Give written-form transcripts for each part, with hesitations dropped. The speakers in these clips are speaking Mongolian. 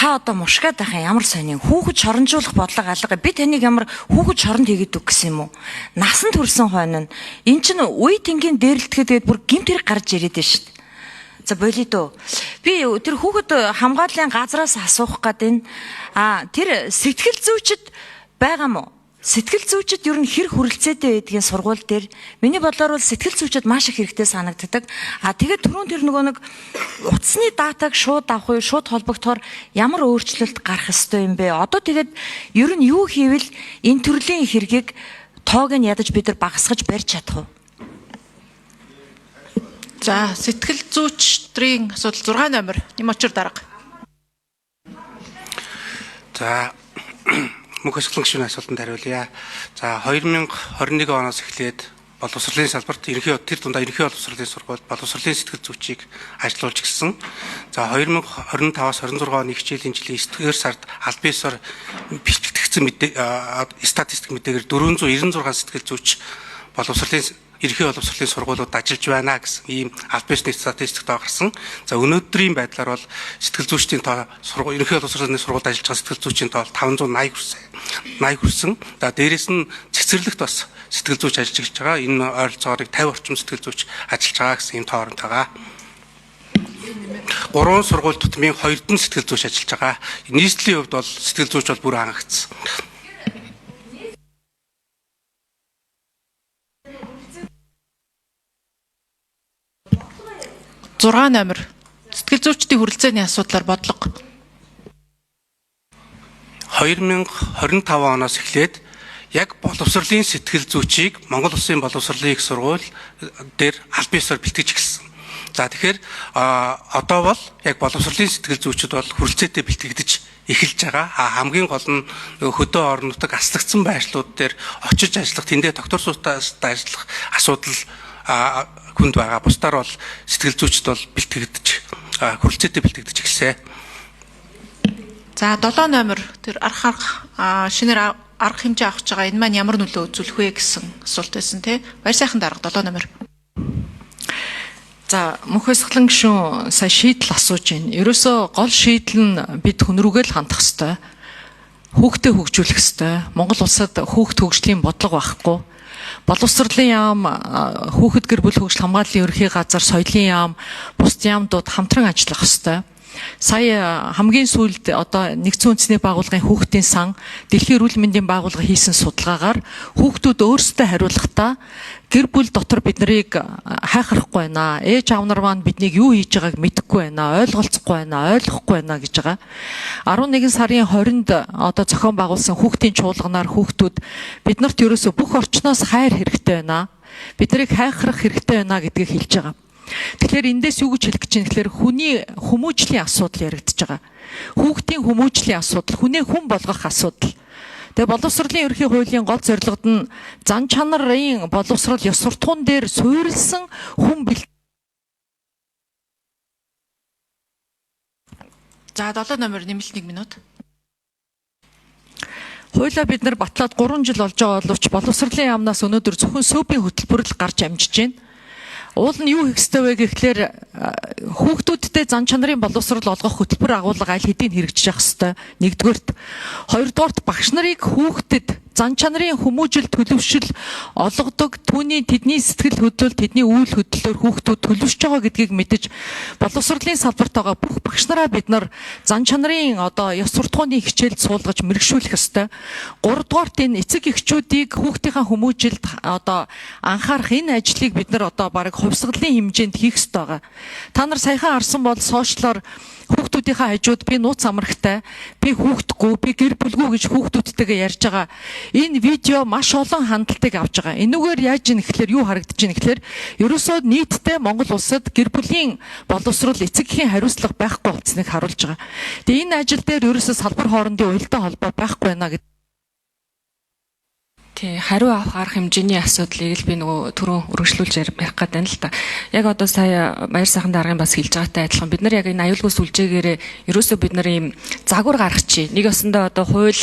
та одоо мушгаад байхын ямар сони хүүхэд шоронжуулах бодлого алга би таныг ямар хүүхэд шоронд хийгээд үг гэсэн юм уу? Насанд хүрсэн хойно эн чинь үе тэнгийн дээрлэтгэхэд бүр гэмт хэрэг гарч ирээд байна шүү дээ. За болидо. Би тэр хүүхэд хамгааллын газраас асуух гээд энэ тэр сэтгэл зүйчд байгаа мó? Сэтгэл зүйчд ер нь хэр хүрэлцээтэй байдгийн сургууль дээр миний бодлоор бол сэтгэл зүйчд маш их хэрэгтэй санагддаг. Тэгээд түрүүн тэр нөгөө нэг утасны датаг шууд авах уу, шууд холбогдохоор ямар өөрчлөлт гарах ёстой юм бэ? Одоо тэгээд ер нь юу хийвэл энэ төрлийн хэргийг тоог нь ядаж бид нар багасгаж барьж чадах вэ? За, сэтгэл зүйчдрийн асуудал 6 номер Нимочор дарга. За мөнх ашиглан гишүүний асуултанд хариулъя. За 2021 оноос эхлээд боловсролын салбарт тэр дундаа ерөнхий боловсролын сургууль боловсролын сэтгэл зүйчийг ажилуулж гисэн. За 2025-аас 26 оны хичээлийн жилийн 9-р сард аль биесээр бичигдсэн статистик мэдээгээр 496 сэтгэл зүйч ерөнхий боловсролын сургуулиуд ажиллаж байна гэсэн ийм аль биесний статистикт гарсан. За өнөөдрийн байдлаар бол сэтгэл зүйчдийн тоо ерөнхий боловсролын сургуульд ажиллаж байгаа сэтгэл зүйчийн тоо 580 хүрсэн. За дээрэс нь цэцэрлэгт бас сэтгэл зүйч ажиллаж байгаа. Энэ ойролцоогоор 50 орчим сэтгэл зүйч ажиллаж байгаа гэсэн ийм тооронд байгаа. 3 сургууль тутмын 2 дэн сэтгэл зүйч ажиллаж байгаа. Нийслэлийн хувьд бол сэтгэл зүйч бол бүр хангагдсан. 6 номер сэтгэл зүйчдийн хүрэлцээний асуудлаар бодлого. 2025 оноос эхлээд яг боловсролын сэтгэл зүйчийг Монгол Улсын боловсролын их сургууль дээр аль биесээр бэлтгэж эхэлсэн. За тэгэхээр одоо бол яг боловсролын сэтгэл зүйчид бол хүрэлцээтэй бэлтгэгдэж эхэлж байгаа. Хамгийн гол нь хөдөө орон нутаг аслагдсан байршлууд дээр очиж ажиллах, тэндээ доктор суутаас ажиллах асуудал хүнд байгаа. Бусдаар бол сэтгэл зүйчд бол бэлтгэгдэж хүрэлцээтэй бэлтгэгдэж эхэлсэн. За 7 номер тэр шинээр арга хэмжээ авах гэж байгаа энэ маань ямар нөлөө үзүүлэх вэ гэсэн асуулт байсан тий. Баяр сайхан дарга 7 номер. За мөнх ашиглан гишүүн сая шийдэл асууж байна. Ерөөсөө гол шийдэл нь бид хүн рүүгээ л хандах ёстой. Хүүхдээ хөгжүүлэх ёстой. Монгол улсад хүүхд хөгжлийн бодлого байхгүй. Боловсролын яам, хүүхэд гэр бүл хөгжил хамгааллын ерөнхий газар, соёлын яам, бус яамдууд хамтран ажиллах ёстой. Сая хамгийн сүүлд одоо нэгдсэн үндэсний байгууллагын хүүхдийн сан, Дэлхийн эрүүл мэндийн байгууллага хийсэн судалгаагаар хүүхдүүд өөрсдөө хариулахдаа гэр бүл дотор бид нарыг хайхрахгүй байна. Ээж аав нар маань биднийг юу хийж байгааг мэдэхгүй байна, ойлголцохгүй байна, ойлгохгүй байна гэж байгаа. 11 сарын 20-нд одоо зохион байгуулсан хүүхдийн чуулганаар хүүхдүүд биднэрт ерөөсөө бүх орчноос хайр хэрэгтэй байна. Бид нарыг хайхрах хэрэгтэй байна гэдгийг хэлж байгаа. Тэгэхээр эндээс юу гэж хэлэх гэж байна гэхээр хүний хүмүүжлийн асуудал яригдж байгаа. Хүүхдийн хүмүүжлийн асуудал, хүнээ хүн болгох асуудал. Тэгээ боловсролын ерөнхий хуулийн гол зорилгод нь зан чанарын боловсрол ёс суртахуун дээр суурилсан хүн За 7 номер нэмэлт 1 минут. Хуулиа бид нар батлаад 3 жил болж байгаа боловч боловсролын яамнаас өнөөдөр зөвхөн СӨБ-ийн хөтөлбөр л гарч амжиж байна. Уул нь юу хийх ёстой вэ гэхлээр хүүхдүүдтэй зан чанарын боловсрол олгох хөтөлбөр агуулга аль хэдийн хэрэгжиж явах ёстой. Нэгдүгээрт, хоёрдугаарт багш нарыг хүүхдэд зан чанарын хүмүүжил төлөвшил олгодог, тэдний сэтгэл хөдлөл, тэдний үйл хөдлөлөөр хүүхдүүд төлөвшөж байгаа гэдгийг мэдэж боловсролын салбарт байгаа бүх багш нараа бид нар зан чанарын одоо ёс суртахууны хичээлд суулгаж мэргэшүүлэх ёстой. Гуравдугаарт энэ эцэг эхчүүдийг хүүхдийнхээ хүмүүжилд одоо анхаарах энэ ажлыг бид нар одоо бараг хувьсгалын хэмжээнд хийх ёстой байгаа. Та нар саяхан харсан бол сошиалор хүүхдүүдийнхээ хажууд би нууц амрагтай, би хүүхдгүй, би гэр бүлгүй гэж хүүхдүүдтэйгээ ярьж байгаа. Энэ видео маш олон хандлтыг авж байгаа. Энүүгээр яаж ийн гэхэлэр юу харагдаж байна гэхэлэр ерөөсөө нийтдээ Монгол улсад гэр бүлийн боловсрол эцэгхийн хариуцлага байхгүй болцсныг харуулж байгаа. Тэгээ энэ ажил дээр ерөөсөө салбар хоорондын уялдаа холбоо байхгүй байна гэдэг. Тий, хариу авах арга хэмжээний асуудлыг л би нөгөө түрүүн өргөжлүүлж ярих гээд байна л та. Яг одоо сая баяр сайхан даргын бас хэлж байгаатай адилхан бид нар яг энэ аюулгүй сүлжээгээрээ ерөөсөө бид нар ийм загвар гаргачих. Нэг өсөндөө одоо хууль,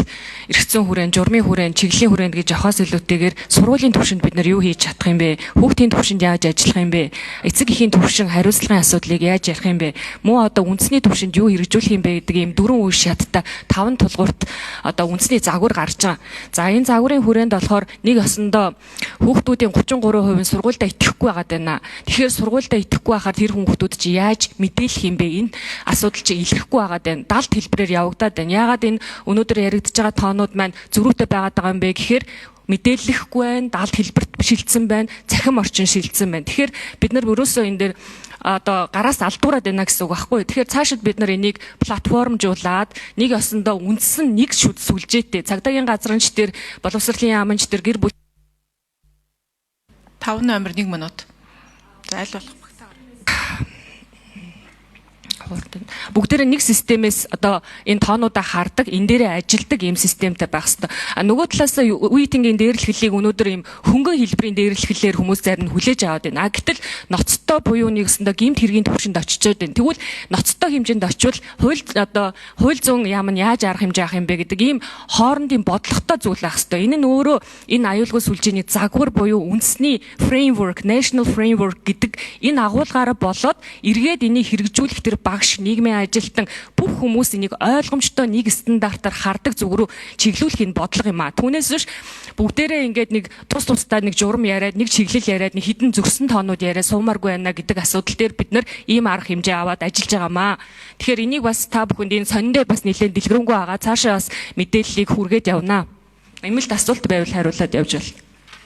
эрхцэн хүрээнд, журмын хүрээнд, чиглэлийн хүрээнд гэж явахаас илүүтэйгээр сургуулийн түвшинд бид нар юу хийж чадах юм бэ? Хүүхдийн түвшинд яаж ажиллах юм бэ? Эцэг эхийн түвшин хариуцлагын асуудлыг яаж ярих юм бэ? Мөн одоо үндэсний түвшинд юу хэрэгжүүлэх юм бэ гэдэг ийм дөрвөн үе шаттай 5 тулгуурт одоо үндэсний загвар гарч байгаа. За энэ загварын хүрээнд болохоор нэг осондоо хүүхдүүдийн 33% нь сургуультай итгэхгүй байгаад байна. Тэгэхээр сургуультай итгэхгүй байхаар тэр хүүхдүүд чи яаж мэдээлэх юм бэ? Энэ асуудал чи илэрхгүй байгаад байна. Далд хэлбэрээр явагдаад байна. Яагаад энэ өнөөдөр яригдж байгаа тоонууд маань зөрүүтэй байгаад байгаа юм бэ гэхээр мэдээлэхгүй байна, далд хэлбэрт шилжсэн байна, цахим орчин шилжсэн байна. Тэгэхээр бид нар өрөөсөө энэ дээр одоо гараас алдуураад байна гэсэн үг байхгүй. Тэгэхээр цаашид бид нар энийг платформжуулаад нэг осондоо үндсэн нэг сүлжээтэй цагдаагийн газрынч дээр боловсролын яамч дээр гэр бүл 5 номер 1 минут. За аль болох бүгдээрээ нэг системээс одоо энэ тоонуудаа хардаг, энэ дээрээ ажилдаг ийм системтэй байх хэрэгтэй. А нөгөө талаас үеийнгийн дээрлэхлийг өнөөдөр ийм хөнгөн хэлбэрийн дээрлэхлээр хүмүүс зарим нь хүлээж аваад байна. А гэтэл ноцтой буюу нэгсэндээ гэмт хэргийн түвшинд очичоод байна. Тэгвэл ноцтой хэмжээнд очивол хууль зүйн яам нь яаж арга хэмжээ авах юм бэ гэдэг ийм хоорондын бодлоготой зүйл байх хэрэгтэй. Энэ нь өөрөө энэ аюулгүй сүлжээний загвар буюу үндэсний framework, national framework гэдэг энэ агуулгаараа болоод эргээд энийг хэрэгжүүлэх тэр багш, нийгмийн ажилтан бүх хүмүүс энийг ойлгомжтой нэг стандартаар хардаг зүг рүү чиглүүлэх энэ бодлого юм а. Түүнээс биш бүгдээрээ ингээд нэг тусдаа нэг журам яриад, нэг чиглэл яриад, нэг хідэн зөксөн тоонууд яриад сумааргүй байна гэдэг асуудал дээр бид нар ийм арга хэмжээ аваад ажиллаж байгаамаа. Тэгэхээр энийг бас та бүхэнд энэ сониндээ бас нэлээд дэлгэрэнгүй байгаа. Цаашаа бас мэдээллийг хүргээд явнаа. Эмэлт асуулт байвал хариулаад явж байна.